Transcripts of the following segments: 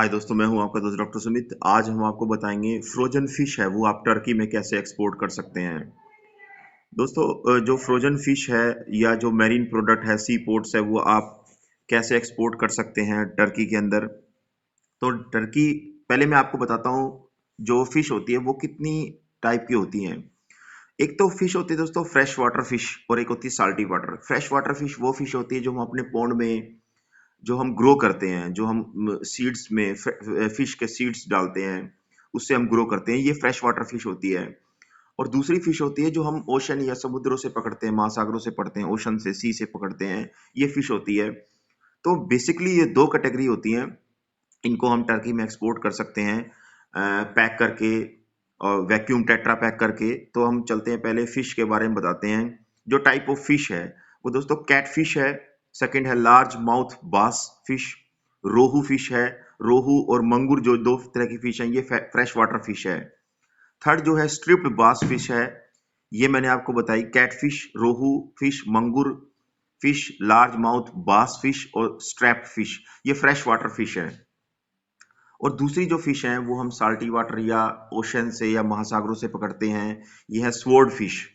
हाय दोस्तों, मैं हूं आपका दोस्त डॉक्टर सुमित। आज हम आपको बताएंगे फ्रोजन फिश है वो आप टर्की में कैसे एक्सपोर्ट कर सकते हैं। दोस्तों, जो फ्रोजन फिश है या जो मैरीन प्रोडक्ट है, सी पोर्ट्स है, वो आप कैसे एक्सपोर्ट कर सकते हैं टर्की के अंदर। तो टर्की, पहले मैं आपको बताता हूँ जो फिश होती है वो कितनी टाइप की होती हैं। एक तो फिश होती है दोस्तों फ्रेश वाटर फिश, और एक होती है salty water. Fresh water fish वो फिश होती है जो हम अपने पॉन्ड में जो हम ग्रो करते हैं, जो हम सीड्स में फिश के सीड्स डालते हैं, उससे हम ग्रो करते हैं, ये फ्रेश वाटर फिश होती है। और दूसरी फिश होती है जो हम ओशन या समुद्रों से पकड़ते हैं, महासागरों से पकड़ते हैं, ओशन से, सी से पकड़ते हैं, ये फिश होती है। तो बेसिकली ये दो कैटेगरी होती हैं। इनको हम टर्की में एक्सपोर्ट कर सकते हैं पैक करके, और वैक्यूम टेट्रा पैक करके। तो हम चलते हैं, पहले फिश के बारे में बताते हैं। जो टाइप ऑफ फिश है वो दोस्तों कैट फिश है। सेकंड है लार्ज माउथ बास फिश। रोहू फिश है। रोहू और मंगूर जो दो तरह की फिश हैं, ये फ्रेश वाटर फिश है। थर्ड जो है स्ट्रिप्ड बास फिश है। ये मैंने आपको बताई, कैट फिश, रोहू फिश, मंगूर फिश, लार्ज माउथ बास फिश और स्ट्रैप फिश, ये फ्रेश वाटर फिश है। और दूसरी जो फिश है वो हम साल्टी वाटर या ओशन से या महासागरों से पकड़ते हैं। ये है स्वॉर्ड फिश,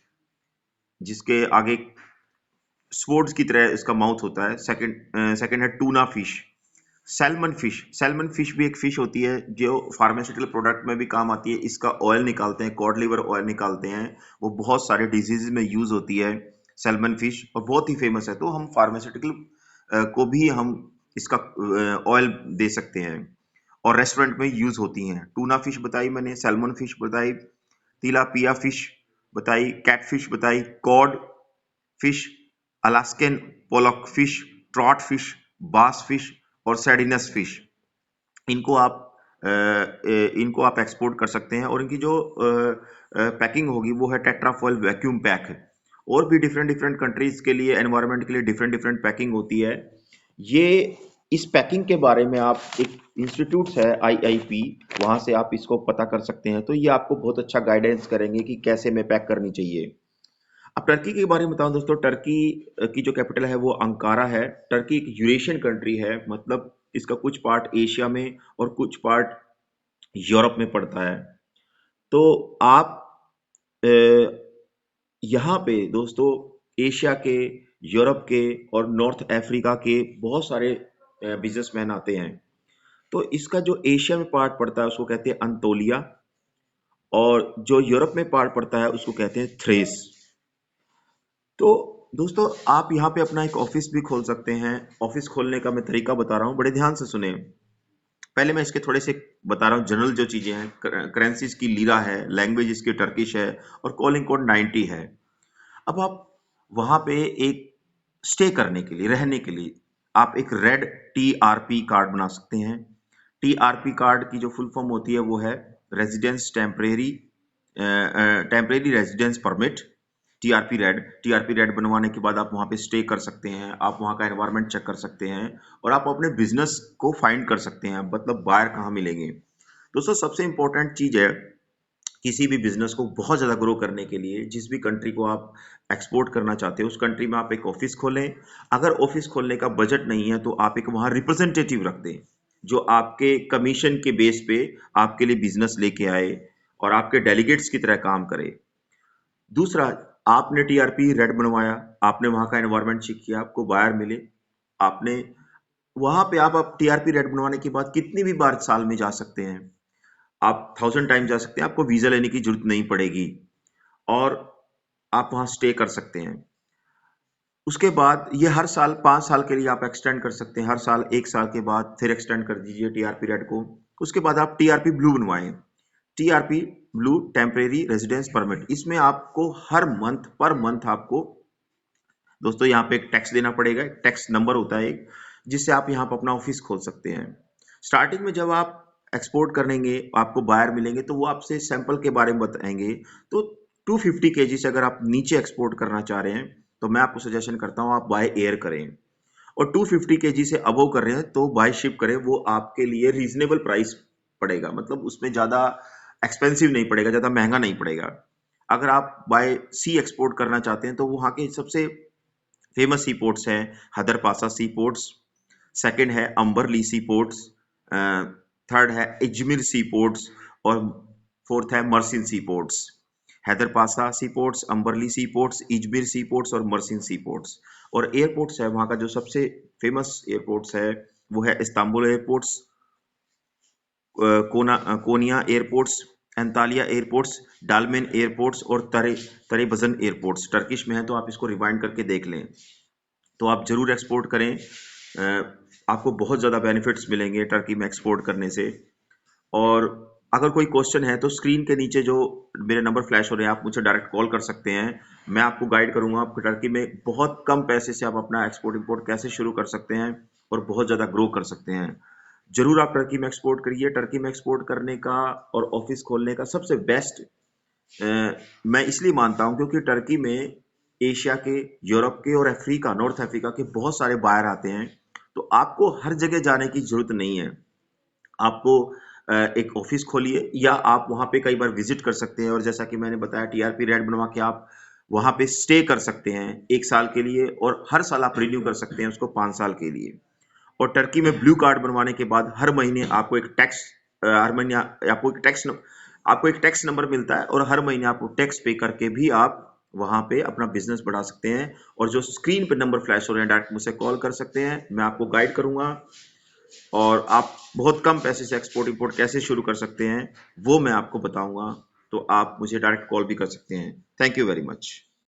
जिसके आगे स्वॉर्ड्स की तरह इसका माउथ होता है। सेकंड है tuna fish. Salmon fish, salmon fish भी एक फिश होती है जो फार्मास्यूटिकल प्रोडक्ट में भी काम आती है। इसका ऑयल निकालते हैं, कॉड लिवर ऑयल निकालते हैं, वो बहुत सारे डिजीज में यूज होती है सैल्मन फिश, और बहुत ही फेमस है। तो हम फार्मास्यूटिकल को भी हम इसका ऑयल दे सकते हैं, और रेस्टोरेंट में यूज होती हैं। टूना फिश बताई मैंने, सैल्मन फिश बताई, तिलापिया फिश बताई, कैटफिश बताई, code fish, Alaskan Pollock fish, trout fish, बास फिश और सैर्डिनस फिश। इनको आप इनको आप एक्सपोर्ट कर सकते हैं, और इनकी जो पैकिंग होगी वो है टेट्राफॉइल वैक्यूम पैक। और भी डिफरेंट डिफरेंट कंट्रीज के लिए, एनवायरनमेंट के लिए डिफरेंट डिफरेंट पैकिंग होती है। ये इस पैकिंग के बारे में आप, एक इंस्टीट्यूट है आईआईपी, वहां से आप इसको पता कर सकते हैं। तो ये आपको बहुत अच्छा गाइडेंस करेंगे कि कैसे में पैक करनी चाहिए। अब टर्की के बारे में बताऊं दोस्तों, टर्की की जो कैपिटल है वो अंकारा है। टर्की एक यूरेशियन कंट्री है, मतलब इसका कुछ पार्ट एशिया में और कुछ पार्ट यूरोप में पड़ता है। तो आप अ, यहाँ पे दोस्तों एशिया के, यूरोप के और नॉर्थ अफ्रीका के बहुत सारे बिजनेसमैन आते हैं। तो इसका जो एशिया में पार्ट पड़ता है उसको कहते हैं अंतोलिया, और जो यूरोप में पार्ट पड़ता है उसको कहते हैं थ्रेस। तो दोस्तों, आप यहाँ पे अपना एक ऑफिस भी खोल सकते हैं। ऑफिस खोलने का मैं तरीका बता रहा हूँ, बड़े ध्यान से सुने। पहले मैं इसके थोड़े से बता रहा हूँ जनरल जो चीजें हैं। करेंसीज की लीरा है, लैंग्वेज इसकी टर्किश है, और कॉलिंग कोड 90 है। अब आप वहां पे एक स्टे करने के लिए, रहने के लिए, आप एक रेड टीआरपी कार्ड बना सकते हैं। टीआरपी कार्ड की जो फुल फॉर्म होती है वो है residence temporary, temporary residence permit, TRP red बनवाने के बाद आप वहां पे स्टे कर सकते हैं, आप वहां का एनवायरनमेंट चेक कर सकते हैं, और आप अपने बिजनेस को फाइंड कर सकते हैं, मतलब बायर कहाँ मिलेंगे। दोस्तों, सबसे इंपॉर्टेंट चीज है किसी भी बिजनेस को बहुत ज़्यादा ग्रो करने के लिए, जिस भी कंट्री को आप एक्सपोर्ट करना चाहते हो उस कंट्री में आप एक ऑफिस खोलें। अगर ऑफिस खोलने का बजट नहीं है तो आप एक वहाँ रिप्रेजेंटेटिव रख दें, जो आपके कमीशन के बेस पे आपके लिए बिजनेस लेके आए और आपके डेलीगेट्स की तरह काम करे। दूसरा, आपने टीआरपी रेड बनवाया, आपने वहाँ का एनवायरनमेंट चेक किया, आपको बायर मिले, आपने वहाँ पे आप टीआरपी रेड बनवाने के बाद कितनी भी बार साल में जा सकते हैं, आप 1000 टाइम जा सकते हैं, आपको वीजा लेने की जरूरत नहीं पड़ेगी, और आप वहां स्टे कर सकते हैं। उसके बाद ये हर साल 5 साल के लिए आप एक्सटेंड कर सकते हैं। हर साल 1 साल के बाद फिर एक्सटेंड कर दीजिए टीआरपी रेड को। उसके बाद आप टीआरपी ब्लू बनवाएं। TRP blue, temporary residence permit, इसमें आपको हर मंथ, पर मंथ आपको दोस्तों यहाँ पे एक टैक्स देना पड़ेगा। टैक्स नंबर होता है एक, जिससे आप यहाँ पर अपना ऑफिस खोल सकते हैं। स्टार्टिंग में जब आप एक्सपोर्ट करेंगे, आपको बायर मिलेंगे, तो वो आपसे सैंपल के बारे में बताएंगे। तो 250 केजी से अगर आप नीचे एक्सपोर्ट करना चाह रहे हैं तो मैं आपको सजेशन करता हूँ आप बाय एयर करें, और 250 केजी से अबव कर रहे हैं तो बाय शिप करें। वो आपके लिए रीजनेबल प्राइस पड़ेगा, मतलब उसमें ज्यादा एक्सपेंसिव नहीं पड़ेगा, ज्यादा महंगा नहीं पड़ेगा। अगर आप बाय सी एक्सपोर्ट करना चाहते हैं तो वहाँ के सबसे फेमस सी पोर्ट्स हैं हदरपासा सी पोर्ट्स, सेकंड है अंबरली सी पोर्ट्स, थर्ड है इजमिर सी पोर्ट्स और फोर्थ है मर्सिन सी पोर्ट्स। हैदरपासा सी पोर्ट्स, अम्बरली सी पोर्ट्स, इजमिर सी पोर्ट्स और मर्सिन सी पोर्ट्स। और एयरपोर्ट्स है वहाँ का जो सबसे फेमस एयरपोर्ट्स है वो है इस्तांबुल एयरपोर्ट्स, कोनिया एयरपोर्ट्स, एंतालिया एयरपोर्ट्स, डालमेन एयरपोर्ट्स और तरेबजन एयरपोर्ट्स। टर्किश में है तो आप इसको रिवाइंड करके देख लें। तो आप जरूर एक्सपोर्ट करें, आपको बहुत ज़्यादा बेनिफिट्स मिलेंगे टर्की में एक्सपोर्ट करने से। और अगर कोई क्वेश्चन है तो स्क्रीन के नीचे जो मेरे नंबर फ्लैश हो रहे हैं आप मुझे डायरेक्ट कॉल कर सकते हैं। मैं आपको गाइड करूंगा आपको टर्की में बहुत कम पैसे से आप अपना एक्सपोर्ट इंपोर्ट कैसे शुरू कर सकते हैं और बहुत ज़्यादा ग्रो कर सकते हैं। जरूर आप टर्की में एक्सपोर्ट करिए। टर्की में एक्सपोर्ट करने का और ऑफिस खोलने का सबसे बेस्ट मैं इसलिए मानता हूं क्योंकि टर्की में एशिया के, यूरोप के और अफ्रीका, नॉर्थ अफ्रीका के बहुत सारे बायर आते हैं। तो आपको हर जगह जाने की जरूरत नहीं है। आपको एक ऑफिस खोलिए या आप वहां पे कई बार विजिट कर सकते हैं और जैसा कि मैंने बताया टीआरपी रेट बनवा के आप वहां पे स्टे कर सकते हैं 1 साल के लिए और हर साल आप रिन्यू कर सकते हैं उसको 5 साल के लिए। और टर्की में ब्लू कार्ड बनवाने के बाद हर महीने आपको एक टैक्स हर महीने आपको एक टैक्स नंबर मिलता है और हर महीने आपको टैक्स पे करके भी आप वहां पे अपना बिजनेस बढ़ा सकते हैं। और जो स्क्रीन पे नंबर फ्लैश हो रहे हैं डायरेक्ट मुझसे कॉल कर सकते हैं, मैं आपको गाइड करूंगा और आप बहुत कम पैसे से एक्सपोर्ट इंपोर्ट कैसे शुरू कर सकते हैं वो मैं आपको बताऊंगा। तो आप मुझे डायरेक्ट कॉल भी कर सकते हैं। Thank you very much.